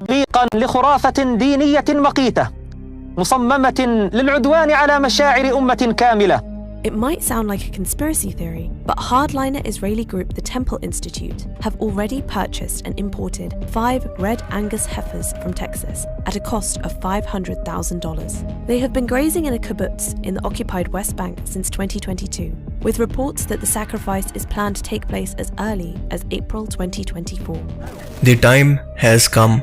تطبيقا لخرافة دينية مقيتة مصممة للعدوان على مشاعر أمة كاملة. It might sound like a conspiracy theory, but hardliner Israeli group the Temple Institute have already purchased and imported 5 red Angus heifers from Texas at a cost of $500,000. They have been grazing in a kibbutz in the occupied West Bank since 2022, with reports that the sacrifice is planned to take place as early as April 2024. The time has come.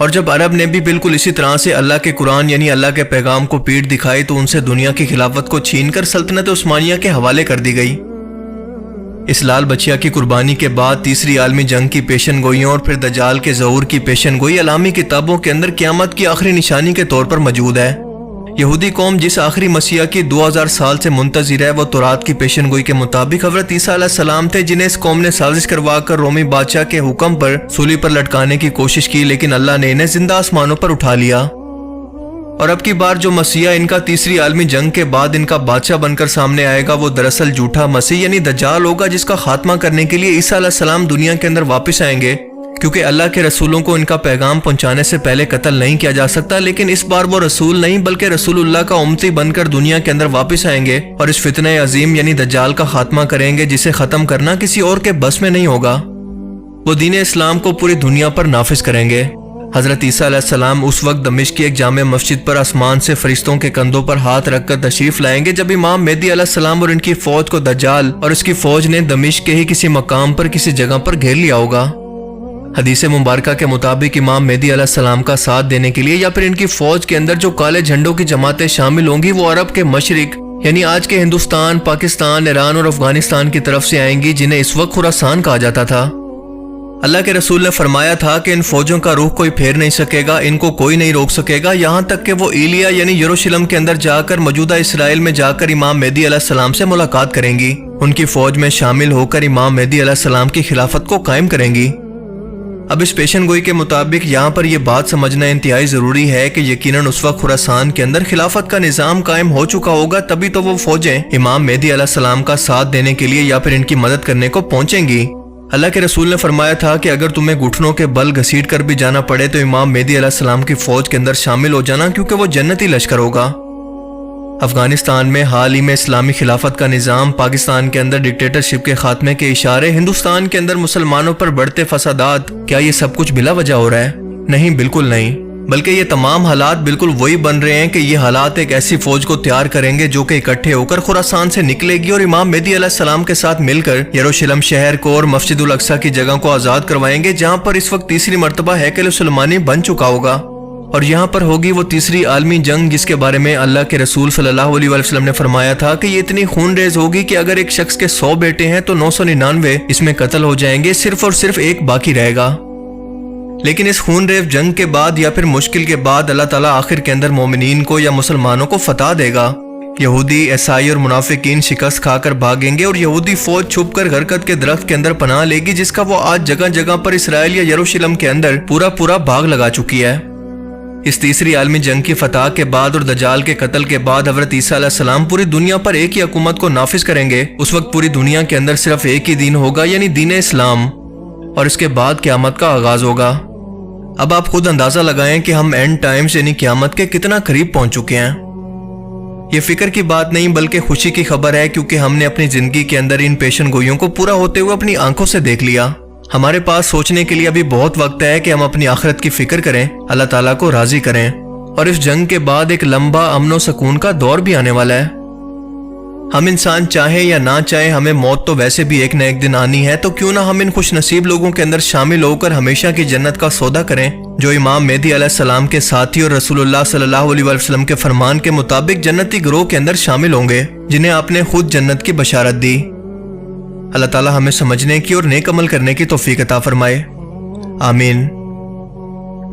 اور جب عرب نے بھی بالکل اسی طرح سے اللہ کے قرآن یعنی اللہ کے پیغام کو پیٹھ دکھائی تو ان سے دنیا کی خلافت کو چھین کر سلطنت عثمانیہ کے حوالے کر دی گئی۔ اس لال بچیا کی قربانی کے بعد تیسری عالمی جنگ کی پیشن گوئیوں اور پھر دجال کے ظہور کی پیشن گوئی علامی کتابوں کے اندر قیامت کی آخری نشانی کے طور پر موجود ہے۔ یہودی قوم جس آخری مسیح کی 2000 سال سے منتظر ہے وہ تورات کی پیشن گوئی کے مطابق حضرت عیسیٰ علیہ السلام تھے، جنہیں اس قوم نے سازش کروا کر رومی بادشاہ کے حکم پر سولی پر لٹکانے کی کوشش کی، لیکن اللہ نے انہیں زندہ آسمانوں پر اٹھا لیا۔ اور اب کی بار جو مسیح ان کا تیسری عالمی جنگ کے بعد ان کا بادشاہ بن کر سامنے آئے گا وہ دراصل جھوٹا مسیح یعنی دجال ہوگا، جس کا خاتمہ کرنے کے لیے عیسیٰ علیہ السلام دنیا کے اندر واپس آئیں گے، کیونکہ اللہ کے رسولوں کو ان کا پیغام پہنچانے سے پہلے قتل نہیں کیا جا سکتا، لیکن اس بار وہ رسول نہیں بلکہ رسول اللہ کا امتی بن کر دنیا کے اندر واپس آئیں گے اور اس فتنہ عظیم یعنی دجال کا خاتمہ کریں گے، جسے ختم کرنا کسی اور کے بس میں نہیں ہوگا۔ وہ دین اسلام کو پوری دنیا پر نافذ کریں گے۔ حضرت عیسیٰ علیہ السلام اس وقت دمشق کی ایک جامع مسجد پر آسمان سے فرشتوں کے کندھوں پر ہاتھ رکھ کر تشریف لائیں گے، جب امام مہدی علیہ السلام اور ان کی فوج کو دجال اور اس کی فوج نے دمشق کے ہی کسی مقام پر کسی جگہ پر گھیر لیا ہوگا۔ حدیث مبارکہ کے مطابق امام مہدی علیہ السلام کا ساتھ دینے کے لیے یا پھر ان کی فوج کے اندر جو کالے جھنڈوں کی جماعتیں شامل ہوں گی وہ عرب کے مشرق یعنی آج کے ہندوستان، پاکستان، ایران اور افغانستان کی طرف سے آئیں گی، جنہیں اس وقت خراسان کہا جاتا تھا۔ اللہ کے رسول نے فرمایا تھا کہ ان فوجوں کا روح کوئی پھیر نہیں سکے گا، ان کو کوئی نہیں روک سکے گا، یہاں تک کہ وہ ایلیا یعنی یروشلم کے اندر جا کر موجودہ اسرائیل میں جا کر امام مہدی علیہ السلام سے ملاقات کریں گی، ان کی فوج میں شامل ہو کر امام مہدی علیہ السلام کی خلافت کو قائم کریں گی۔ اب اس پیشن گوئی کے مطابق یہاں پر یہ بات سمجھنا انتہائی ضروری ہے کہ یقیناً اس وقت خراسان کے اندر خلافت کا نظام قائم ہو چکا ہوگا، تبھی تو وہ فوجیں امام مہدی علیہ السلام کا ساتھ دینے کے لیے یا پھر ان کی مدد کرنے کو پہنچیں گی۔ اللہ کے رسول نے فرمایا تھا کہ اگر تمہیں گھٹنوں کے بل گھسیٹ کر بھی جانا پڑے تو امام مہدی علیہ السلام کی فوج کے اندر شامل ہو جانا، کیونکہ وہ جنتی لشکر ہوگا۔ افغانستان میں حال ہی میں اسلامی خلافت کا نظام، پاکستان کے اندر ڈکٹیٹرشپ کے خاتمے کے اشارے، ہندوستان کے اندر مسلمانوں پر بڑھتے فسادات، کیا یہ سب کچھ بلا وجہ ہو رہا ہے؟ نہیں، بالکل نہیں، بلکہ یہ تمام حالات بالکل وہی بن رہے ہیں کہ یہ حالات ایک ایسی فوج کو تیار کریں گے جو کہ اکٹھے ہو کر خراسان سے نکلے گی اور امام مہدی علیہ السلام کے ساتھ مل کر یروشلم شہر کو اور مسجد الاقصی کی جگہ کو آزاد کروائیں گے، جہاں پر اس وقت تیسری مرتبہ ہیکل سلیمانی بن چکا ہوگا، اور یہاں پر ہوگی وہ تیسری عالمی جنگ جس کے بارے میں اللہ کے رسول صلی اللہ علیہ وسلم نے فرمایا تھا کہ یہ اتنی خون ریز ہوگی کہ اگر ایک شخص کے 100 بیٹے ہیں تو 999 اس میں قتل ہو جائیں گے، صرف اور صرف ایک باقی رہے گا۔ لیکن اس خون ریز جنگ کے بعد یا پھر مشکل کے بعد اللہ تعالیٰ آخر کے اندر مومنین کو یا مسلمانوں کو فتح دے گا۔ یہودی، عیسائی اور منافقین شکست کھا کر بھاگیں گے اور یہودی فوج چھپ کر غرقد کے درخت کے اندر پناہ لے گی، جس کا وہ آج جگہ جگہ پر اسرائیل یا یروشلم کے اندر پورا باغ لگا چکی ہے۔ اس تیسری عالمی جنگ کی فتح کے بعد اور دجال کے قتل کے بعد حضرت عیسیٰ علیہ السلام پوری دنیا پر ایک ہی حکومت کو نافذ کریں گے۔ اس وقت پوری دنیا کے اندر صرف ایک ہی دین ہوگا یعنی دین اسلام، اور اس کے بعد قیامت کا آغاز ہوگا۔ اب آپ خود اندازہ لگائیں کہ ہم اینڈ ٹائمز یعنی قیامت کے کتنا قریب پہنچ چکے ہیں۔ یہ فکر کی بات نہیں بلکہ خوشی کی خبر ہے، کیونکہ ہم نے اپنی زندگی کے اندر ان پیشن گوئیوں کو پورا ہوتے ہوئے اپنی آنکھوں سے دیکھ لیا۔ ہمارے پاس سوچنے کے لیے ابھی بہت وقت ہے کہ ہم اپنی آخرت کی فکر کریں، اللہ تعالیٰ کو راضی کریں، اور اس جنگ کے بعد ایک لمبا امن و سکون کا دور بھی آنے والا ہے۔ ہم انسان چاہیں یا نہ چاہیں ہمیں موت تو ویسے بھی ایک نہ ایک دن آنی ہے، تو کیوں نہ ہم ان خوش نصیب لوگوں کے اندر شامل ہو کر ہمیشہ کی جنت کا سودا کریں، جو امام مہدی علیہ السلام کے ساتھی اور رسول اللہ صلی اللہ علیہ وسلم کے فرمان کے مطابق جنتی گروہ کے اندر شامل ہوں گے، جنہیں آپ نے خود جنت کی بشارت دی۔ اللہ تعالیٰ ہمیں سمجھنے کی اور نیک عمل کرنے کی توفیق عطا فرمائے، آمین۔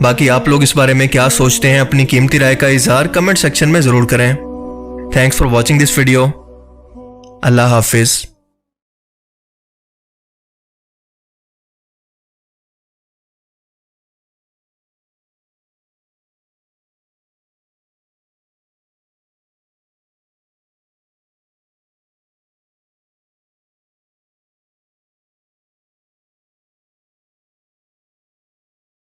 باقی آپ لوگ اس بارے میں کیا سوچتے ہیں، اپنی قیمتی رائے کا اظہار کمنٹ سیکشن میں ضرور کریں۔ Thanks for watching this video. اللہ حافظ۔